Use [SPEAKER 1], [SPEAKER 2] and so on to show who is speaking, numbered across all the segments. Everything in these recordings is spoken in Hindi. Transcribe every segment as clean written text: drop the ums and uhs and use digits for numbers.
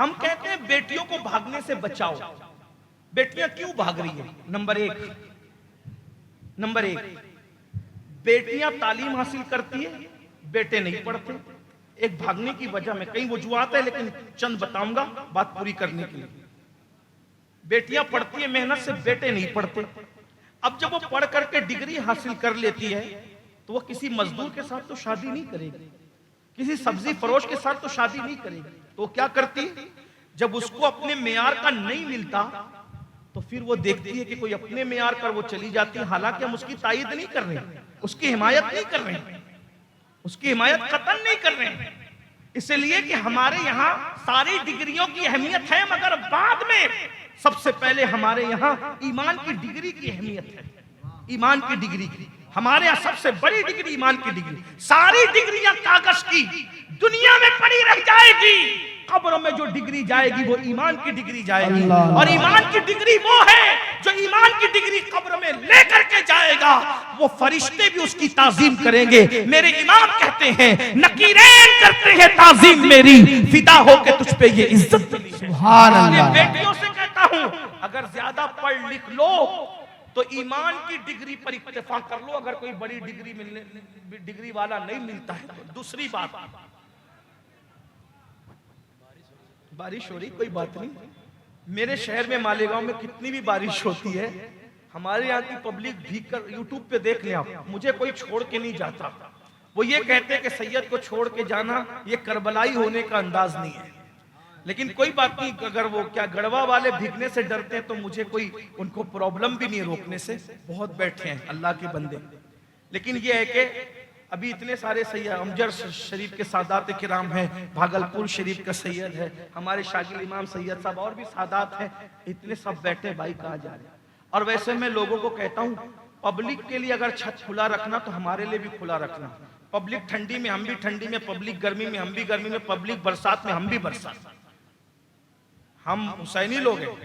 [SPEAKER 1] हम कहते हैं बेटियों को भागने से बचाओ। बेटियां क्यों भाग रही है? नंबर एक, बेटियां तालीम हासिल करती है, बेटे नहीं पढ़ते। एक भागने की वजह में कई वजूहात है, लेकिन चंद बताऊंगा बात पूरी करने के लिए। बेटियां पढ़ती है मेहनत से, बेटे नहीं पढ़ते। अब जब वो पढ़ करके डिग्री हासिल कर लेती है तो वो किसी मजदूर के साथ तो शादी नहीं करेगी, किसी सब्जी फरोश के साथ तो शादी नहीं करेगी। तो क्या करती? जब उसको अपने मेयार का नहीं मिलता तो फिर वो देखती है कि कोई अपने मेयार कर वो चली जाती है। हालांकि हम उसकी तायद नहीं कर रहे, उसकी हिमायत नहीं कर रहे, उसकी हिमायत कतन नहीं कर रहे हैं, इसलिए कि हमारे यहाँ सारी डिग्रियों की अहमियत है, मगर बाद में सबसे पहले हमारे यहाँ ईमान की डिग्री की अहमियत है। ईमान की डिग्री की हमारे यहाँ सबसे बड़ी डिग्री ईमान की डिग्री। सारी डिग्रियां कागज की दुनिया में पड़ी रह जाएगी, कब्र में जो डिग्री जाएगी वो ईमान की डिग्री जाएगी। और ईमान की डिग्री वो है जो ईमान की डिग्री कब्र में लेकर के जाएगा, वो फरिश्ते भी उसकी ताजीम करेंगे। मेरे इमाम कहते हैं नकीरेन करते हैं ताजीम मेरी, फिदा होके तुझ पे ये इज्जत मिली। सुभान अल्लाह। बेटियों से कहता हूं अगर ज्यादा पढ़ लिख लो तो ईमान की डिग्री पर इत्तेफाक कर लो। अगर कोई बड़ी डिग्री वाला नहीं मिलता है तो दूसरी बात, बारिश हो रही, कोई बात नहीं। मेरे शहर में मालेगांव में कितनी भी बारिश होती है, हमारे यहाँ की पब्लिक भीग कर, यूट्यूब पे देख लें आप, मुझे कोई छोड़ के नहीं जाता। वो ये कहते हैं कि सैयद को छोड़ के जाना ये करबलाई होने का अंदाज नहीं है। लेकिन कोई बात नहीं, अगर वो क्या गढ़वा वाले भीगने से डरते हैं तो मुझे कोई उनको प्रॉब्लम भी नहीं रोकने से, बहुत बैठे हैं अल्लाह के बंदे। लेकिन ये है कि अभी इतने सारे सैयद, अमजर शरीफ के सादात किराम हैं, भागलपुर शरीफ का सैयद है, हमारे शागिल इमाम सैयद साहब और भी सादात हैं, इतने सब बैठे, भाई कहाँ जा रहे हैं। और वैसे मैं लोगों को कहता हूँ पब्लिक के लिए अगर छत खुला रखना तो हमारे लिए भी खुला रखना। पब्लिक ठंडी में हम भी ठंडी में, पब्लिक गर्मी में हम भी गर्मी में, पब्लिक बरसात में हम भी बरसात। हम हुसैनी लोग हैं,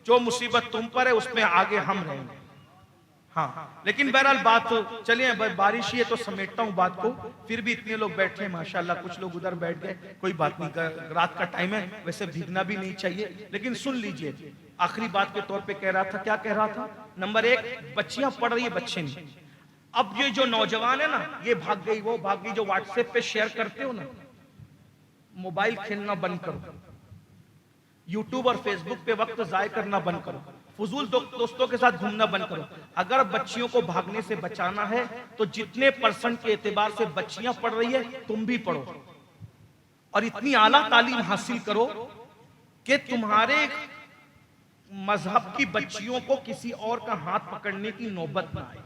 [SPEAKER 1] जो मुसीबत तुम पर है उसमें आगे हम रहेंगे। हाँ, लेकिन बहरहाल बात चलिए, बारिश ही है तो समेटता हूँ बात को। फिर भी इतने लोग बैठे हैं माशाल्लाह, कुछ लोग उधर बैठ गए, कोई बात नहीं, रात का टाइम है, वैसे भीगना भी नहीं चाहिए। लेकिन सुन लीजिए, आखिरी बात के तौर पे कह रहा था, क्या कह रहा था? नंबर एक, बच्चियां पढ़ रही है, बच्चे नहीं। अब ये जो नौजवान है ना, ये भाग गई, वो भाग गई, जो व्हाट्सएप पे शेयर करते हो ना, मोबाइल खेलना बंद करो, यूट्यूब और फेसबुक पे वक्त जाया करना बंद करो, फजूल दोस्तों के साथ घूमना बंद करो। अगर बच्चियों को भागने से बचाना है तो जितने % के एतबार से बच्चियां पढ़ रही है तुम भी पढ़ो, और इतनी आला तालीम हासिल करो कि तुम्हारे मजहब की बच्चियों को किसी और का हाथ पकड़ने की नौबत ना आए।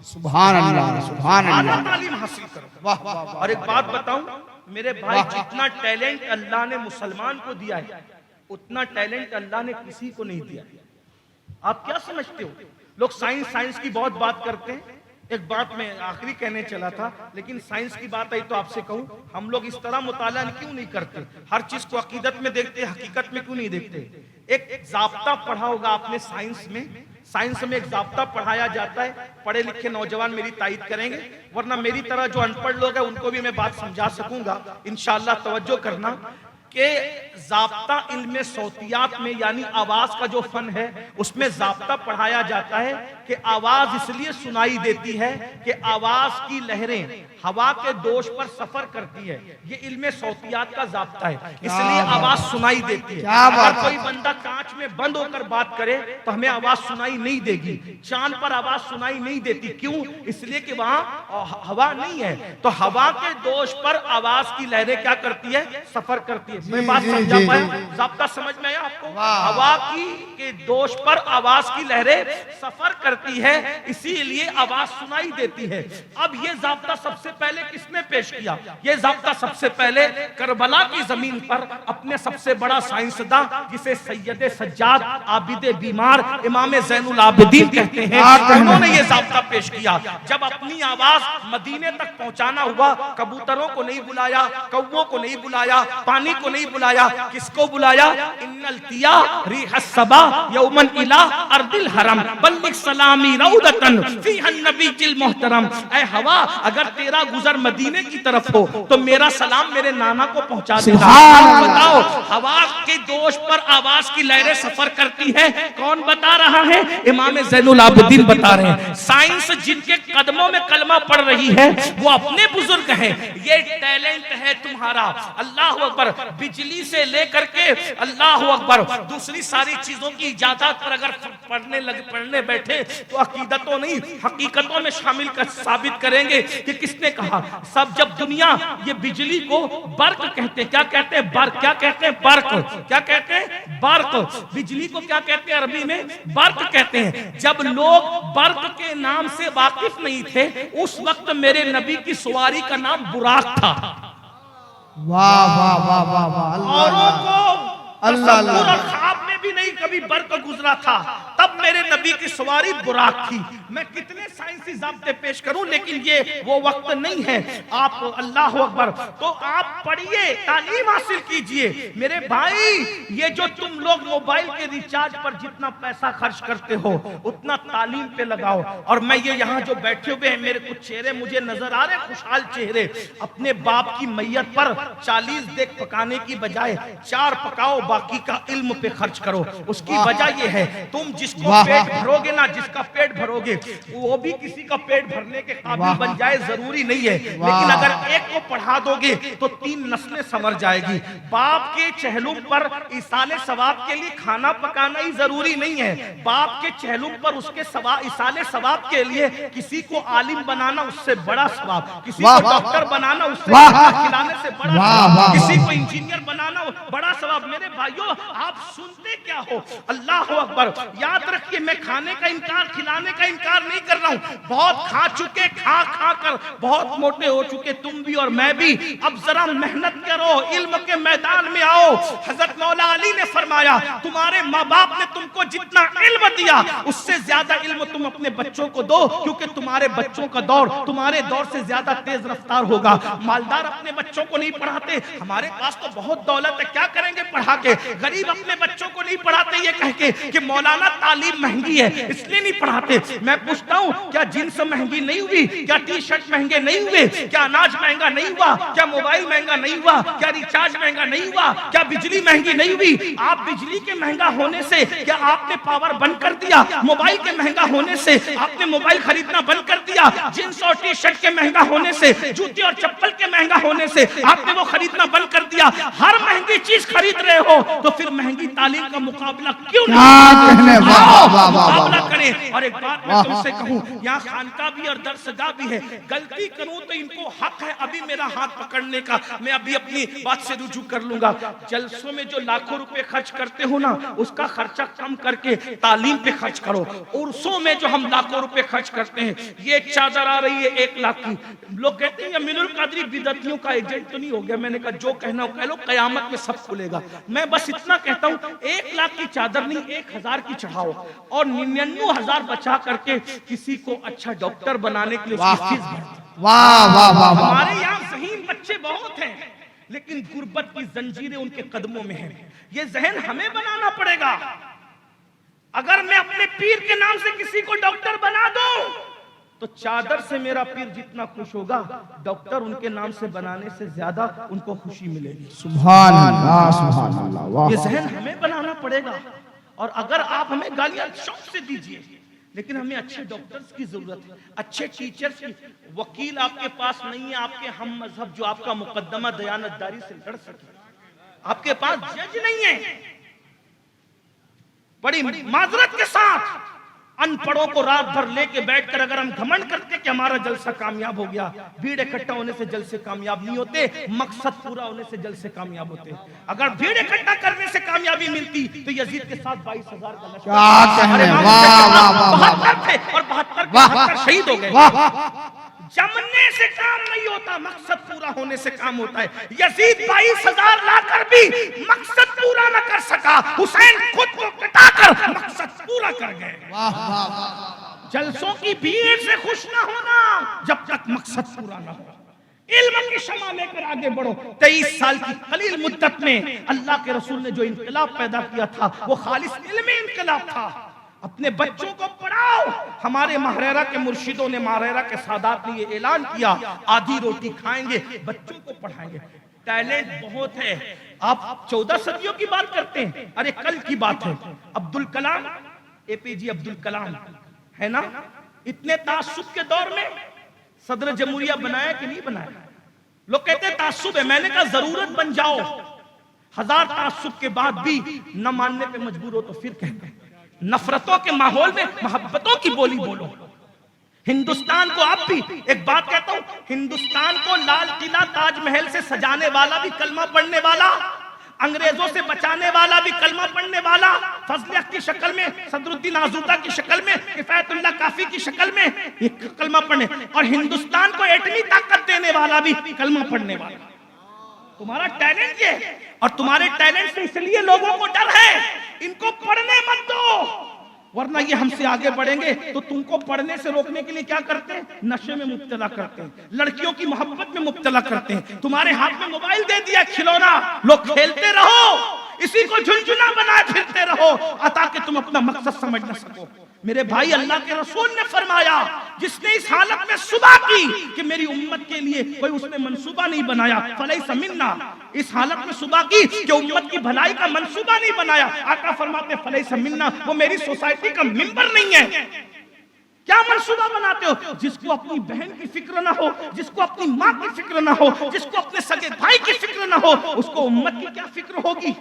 [SPEAKER 2] सुभान अल्लाह, सुभान अल्लाह।
[SPEAKER 1] तालीम हासिल करो।
[SPEAKER 2] वाह वाह।
[SPEAKER 1] और एक बात बताऊं मेरे भाई, जितना टैलेंट अल्लाह ने मुसलमान को दिया है उतना टैलेंट अल्लाह ने किसी को नहीं दिया। आप क्या समझते हो? लोग साइंस की बहुत बात करते हैं। एक बात मैं आखिरी कहने चला था, लेकिन साइंस की बात आई तो आपसे कहूं, हम लोग इस तरह मुताला क्यों नहीं करते? हर चीज को अकीदत में देखते, हकीकत में क्यों नहीं देखते? एक जाब्ता पढ़ा होगा आपने साइंस में एक जाब्ता पढ़ाया जाता है, पढ़े लिखे नौजवान मेरी तायद करेंगे, वरना मेरी तरह जो अनपढ़ लोग हैं उनको भी मैं बात समझा सकूंगा इंशाअल्लाह। तवज्जो करना कि जाब्ता इल्मे सौतियात में, यानी आवाज का जो फन है उसमें जाब्ता पढ़ाया जाता है कि आवाज इसलिए सुनाई देती है कि आवाज की लहरें हवा के दोष पर सफर करती है। ये इल्मे सौतियात का जाब्ता है, इसलिए आवाज सुनाई देती है। अगर कोई बंदा कांच में बंद होकर बात करे तो हमें आवाज सुनाई नहीं देगी। चांद पर आवाज सुनाई नहीं देती, क्यों? इसलिए कि वहां हवा नहीं है। तो हवा के दोष पर आवाज की लहरें क्या करती है? सफर करती है। मैं बात समझा पाया? जाब्ता समझ में आया आपको? हवा के दोष पर आवाज की लहरें सफर करती है, इसीलिए आवाज सुनाई देती है। अब ये जाब्ता सबसे पहले किसने पेश किया? ये जाब्ता सबसे पहले करबला की जमीन पर अपने सबसे बड़ा साइंसदां, जिसे सैयद सज्जाद आबिद बीमार इमाम ज़ैनुल आबिदीन कहते हैं, उन्होंने ये जाब्ता पेश किया। जब अपनी आवाज मदीने तक पहुंचाना हुआ, कबूतरों को नहीं बुलाया, कौवों को नहीं बुलाया, पानी को नहीं बुलाया, किसको बुलाया? इन्नल तिया रिहस सबा यौमन इला अर्दिल हरम बल्लिग सलामी रऊदतन फीहन नबीजिल मोहतरम। ऐ हवा, अगर तेरा गुजर मदीने की तरफ हो तो मेरा सलाम मेरे नाना को पहुंचा देगा। बताओ, हवा के दोष पर आवाज की लहरें सफर करती है, कौन बता रहा है? इमाम ज़ैनुल आबिदीन बता रहे हैं। साइंस जिनके कदमों में कलमा पड़ रही है वो अपने बुजुर्ग हैं। ये टैलेंट है तुम्हारा। अल्लाह अकबर। बिजली से लेकर के अल्लाह अकबर दूसरी सारी चीजों की इजाजत पर अगर पढ़ने बैठे तो अकीदतों नहीं हकीकतों में शामिल कर साबित करेंगे कि किसने कहा। सब जब दुनिया ये बिजली को बर्क कहते हैं, क्या कहते हैं? बर्क। क्या कहते हैं? बर्क। क्या कहते हैं? बर्क। बिजली को क्या कहते हैं अरबी में? बर्क कहते हैं। जब लोग बर्क के नाम से वाकिफ नहीं थे उस वक्त मेरे नबी की सवारी का नाम बुराक था।
[SPEAKER 2] वाह वाह वाह वाह वाह।
[SPEAKER 1] औरों को
[SPEAKER 2] अल्लाह
[SPEAKER 1] अल्लाह ख्वाब में भी नहीं कभी बर्क गुजरा था, तब मेरे नबी की सवारी बुराक थी। मैं कितने साइंसी ज़ाब्ते पेश करूं, लेकिन ये वो वक्त नहीं है। आप अल्लाह अकबर। तो आप पढ़िए, तालीम हासिल कीजिए मेरे भाई। ये जो तुम लोग मोबाइल के रिचार्ज पर जितना पैसा खर्च करते हो उतना तालीम पे लगाओ। और मैं ये यहाँ जो बैठे हुए हैं मेरे कुछ चेहरे मुझे नजर आ रहे, खुशहाल चेहरे। अपने बाप की मैयत पर 40 देख पकाने की बजाय 4 पकाओ, बाकी का इल्म पे खर्च करो। उसकी वजह यह है, तुम जिसको पेट भरोगे ना, जिसका पेट भरोगे वो भी किसी का पेट भरने के काबिल बन जाए, जरूरी नहीं है। लेकिन अगर एक को पढ़ा दोगे तो 3 नस्लें संवर जाएगी। बाप के चहलुम पर इसाले सवाब के लिए खाना पकाना ही जरूरी नहीं है। बाप के चहलुम पर उसके इसाले सवाब के लिए किसी को आलिम बनाना उससे बड़ा सवाब, किसी को डॉक्टर बनाना उससे खिलाने से बड़ा सवाब, किसी को इंजीनियर बनाना बड़ा सवाब। मेरे भाइयों, आप सुनते क्या हो? अल्लाह अकबर। याद रखिए, मैं खाने का इनकार, खिलाने का इनकार नहीं कर रहा हूं। बहुत खा चुके, खा खा कर बहुत मोटे हो चुके तुम भी और मैं भी। अब जरा मेहनत करो, इल्म के मैदान में आओ। हजरत मौला अली ने फरमाया, तुम्हारे माँ बाप ने तुमको जितना इल्म दिया उससे ज्यादा इल्म तुम अपने बच्चों को दो, क्योंकि तुम्हारे बच्चों का दौर तुम्हारे दौर से ज्यादा तेज रफ्तार होगा। मालदार अपने बच्चों को नहीं पढ़ाते, हमारे पास तो बहुत दौलत है, क्या करेंगे पढ़ा के। गरीब अपने बच्चों को नहीं पढ़ाते ये कह के कि मौलाना तालीम महंगी है इसलिए नहीं पढ़ाते। मैं पूछता हूँ, क्या जींस महंगी नहीं हुई? क्या टी शर्ट महंगे नहीं हुए? क्या अनाज महंगा नहीं हुआ? क्या मोबाइल महंगा नहीं हुआ? क्या रिचार्ज महंगा नहीं हुआ? क्या बिजली महंगी नहीं हुई? आप बिजली के महंगा होने से क्या आपने पावर बंद कर दिया? मोबाइल के महंगा होने से आपने मोबाइल खरीदना बंद कर दिया? जींस और टी शर्ट के महंगा होने से, जूते और चप्पल के महंगा होने से आपने वो खरीदना बंद कर दिया? हर महंगी चीज खरीद रहे हो तो फिर महंगी तालीम का मुकाबला क्यों नहीं? मुकाबला करें। और एक बात मैं तुमसे कहूं, यहाँ खानका भी और दरसगाह भी है। गलती करूं तो इनको हक है अभी मेरा हाथ पकड़ने का, मैं अभी अपनी बात से रुजू कर लूंगा। जलसों में जो लाखों रुपए खर्च करते हो ना, उसका खर्चा कम करके तालीम पे खर्च करो। उर्सों में जो हम लाखों रुपए खर्च करते हैं, ये चादर आ रही है 1 लाख की, लोग कहते हैं मिनुल कादरी बिदअतियों का एजेंट तो नहीं हो गया? मैंने कहा जो कहना हो कह लो, कयामत में सब खुलेगा। मैं बस इतना कहता हूं, 1 लाख की चादर नहीं 1000 की चढ़ाओ और 99,000 बचा करके किसी को अच्छा डॉक्टर बनाने के लिए उसकी फीस भर।
[SPEAKER 2] वाह वाह वाह।
[SPEAKER 1] हमारे यहाँ ज़हीन बच्चे बहुत हैं, लेकिन गुर्बत की जंजीरें उनके कदमों में हैं। ये जहन हमें बनाना पड़ेगा। अगर मैं अपने पीर के नाम से किसी को डॉक्टर बना दूं तो चादर से मेरा पीर जितना खुश होगा, डॉक्टर उनके नाम से बनाने से ज्यादा उनको खुशी मिलेगी।
[SPEAKER 2] सुभान अल्लाह, सुभान अल्लाह।
[SPEAKER 1] ये जहन हमें बनाना पड़ेगा। और अगर आप हमें गालियां शौक से दीजिए, लेकिन हमें अच्छे डॉक्टर्स की जरूरत है, अच्छे टीचर्स की। वकील आपके पास नहीं है, आपके हम मजहब जो आपका मुकदमा दयानतदारी से लड़ सके। आपके पास जज नहीं है। बड़ी माजरत के साथ अनपढ़ों को रात भर लेके बैठकर अगर हम घमंड करते कि हमारा जलसा कामयाब हो गया, भीड़ इकट्ठा होने से जलसे कामयाब नहीं होते, मकसद पूरा होने से जलसे कामयाब होते। अगर भीड़ इकट्ठा करने से कामयाबी मिलती तो यजीद के साथ 22,000 का लश्कर, 72 थे और 72 शहीद हो गए। जमने से काम नहीं होता, मकसद पूरा होने से काम होता है। यजीद 22,000 लाकर भी मकसद पूरा न कर सका, हुसैन खुद को कटाकर मकसद पूरा कर गए। जलसों की भीड़ से खुश ना होना जब तक मकसद पूरा ना हो। इल्म की शमा लेकर आगे बढ़ो। 23 साल की कलील मुद्दत में अल्लाह के रसूल ने जो इनकलाब पैदा किया था वो खालिस इल्मी इनकलाब था। अपने बच्चों को पढ़ाओ। हमारे महरेरा के मुर्शिदों ने, महरेरा के सादात ने ये ऐलान किया, आधी रोटी खाएंगे, बच्चों को पढ़ाएंगे। टैलेंट बहुत है। आप 14 सदियों की बात करते हैं, अरे कल की बात है। अब्दुल कलाम, एपीजे अब्दुल कलाम है ना, इतने तासुब के दौर में सदर जमहूरिया बनाया कि नहीं बनाया? लोग कहते हैं तासुब है, मैंने कहा जरूरत बन जाओ। 1000 तासुब के बाद भी न मानने पे मजबूर हो तो फिर कहते हैं नफरतों के माहौल में मोहब्बतों की बोली बोलो। हिंदुस्तान को, आप भी एक बात कहता हूं, हिंदुस्तान को लाल किला ताजमहल से सजाने वाला भी कलमा पढ़ने वाला, अंग्रेजों से बचाने वाला भी कलमा पढ़ने वाला, फजल हक की शक्ल में, सदरुद्दीन आजूदा की शक्ल में, किफायतुल्लाह काफी की शक्ल में ये कलमा पढ़ने, और हिंदुस्तान को एटमी ताकत देने वाला भी कलमा पढ़ने वाला। तुम्हारा टैलेंट ये है, और तुम्हारे टैलेंट से इसलिए लोगों को डर है। इनको पढ़ने मत दो, वरना ये हमसे आगे बढ़ेंगे तो तुमको पढ़ने से रोकने के लिए क्या करते हैं? नशे में मुब्तला करते हैं, लड़कियों की मोहब्बत में मुब्तला करते हैं। तुम्हारे हाथ में मोबाइल दे दिया, खिलौना, लोग खेलते रहो, इसी को झुनझुना बनाए फिरते रहो, ताकि तुम अपना मकसद समझ न सको। मेरे भाई, अल्लाह के रसूल ने फरमाया, जिसने इस हालत में सुबह की कि मेरी उम्मत के लिए कोई उसने मंसूबा नहीं बनाया, फलैसा मिन्ना, इस हालत में सुबह की कि उम्मत की भलाई का मंसूबा नहीं बनाया, आका फरमाते फलैसा मिन्ना, वो मेरी सोसाइटी का मेंबर नहीं है। क्या मंसूबा बनाते हो? जिसको अपनी बहन की फिक्र ना हो, जिसको अपनी माँ की फिक्र ना हो, जिसको अपने सगे भाई की फिक्र ना हो, उसको उम्मत की क्या फिक्र होगी?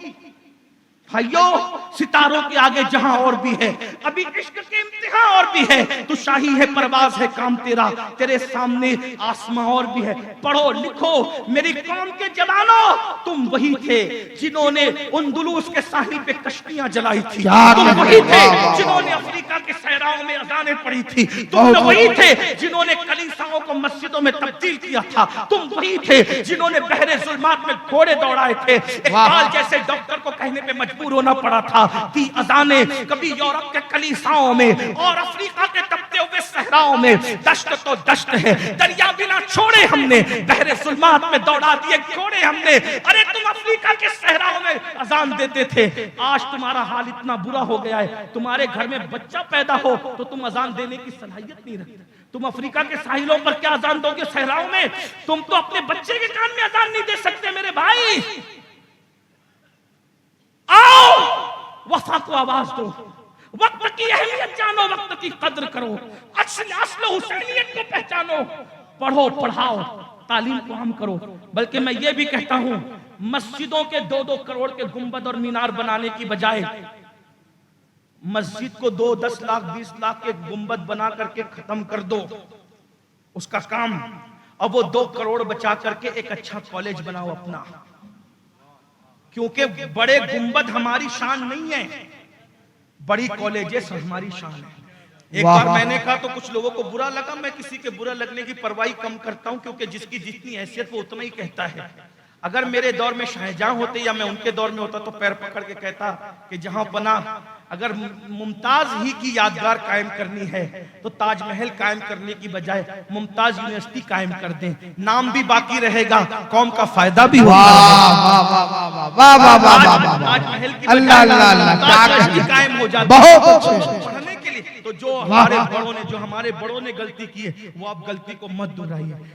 [SPEAKER 1] भाइयों, सितारों के आगे जहां और भी है, अभी इश्क के इम्तिहान और भी है, तू शाही है, परवाज है काम तेरा, तेरे सामने आसमां और भी है। पढ़ो लिखो मेरी कौम के जवानों, तुम वही थे जिन्होंने उंदुलूस के साहिल पे कश्तियां जलाई थी, तुम वही थे जिन्होंने अफ्रीका के सहराओं में अजानें पढ़ी थी, तुम वही थे जिन्होंने कलीसियाओं को मस्जिदों में तब्दील किया था, तुम वही थे जिन्होंने बहरे जुल्मात में घोड़े दौड़ाए थे। इकबाल जैसे डॉक्टर को कहने पे मजबूर होना पड़ा था कि अजाने कभी यूरोप के कलीसियाओं में और अफ्रीका के तपते हुए सहराओं में, दश्त तो दश्त है, दरिया बिना छोड़े हमने, बहरे जुल्मात में दौड़ा दिए घोड़े हमने। अरे तुम अफ्रीका के सहराओं में अजान देते थे, आज तुम्हारा हाल इतना बुरा हो गया है, तुम्हारे घर में बच्चा पैदा हो तो तुम अजान देने की सलाहियत नहीं रखते। तुम अफ्रीका के साहिलों पर क्या अजान दोगे? सहराओं में तुम तो अपने बच्चे के कान में अजान नहीं दे सकते। मेरे भाई, आओ वफा को आवाज दो, वक्त की अहमियत जानो, वक्त की कद्र करो, अस्ल हुसैनियत को पहचानो, पढ़ो पढ़ाओ, तालीम को हम करो। बल्कि मैं ये भी कहता हूं, मस्जिदों के 2-2 करोड़ के गुंबद और मीनार बनाने की बजाय मस्जिद को 2, 10 लाख 20 लाख के गुंबद बना करके खत्म कर दो उसका काम। अब वो 2 करोड़ बचा करके एक अच्छा कॉलेज बनाओ अपना, क्योंकि बड़े गुंबद हमारी शान नहीं है, बड़ी कॉलेजेस हमारी शान है। एक बार मैंने कहा तो कुछ लोगों को बुरा लगा, मैं किसी के बुरा लगने की परवाह कम करता हूं, क्योंकि जिसकी जितनी हैसियत वो उतना ही कहता है। अगर मेरे दौर में शाहजहां होते या मैं उनके दौर में होता तो पैर पकड़ के कहता कि जहां बना, अगर मुमताज ही की यादगार कायम करनी है तो ताजमहल कायम करने की बजाय मुमताज यूनिवर्सिटी कायम कर दें, नाम भी बाकी रहेगा, कौम का फायदा भी होगा। ताजमहल की बजाय कायम हो जाती पढ़ने के लिए। तो जो हमारे बड़ों ने गलती की है वो आप गलती को मत दोहराइए।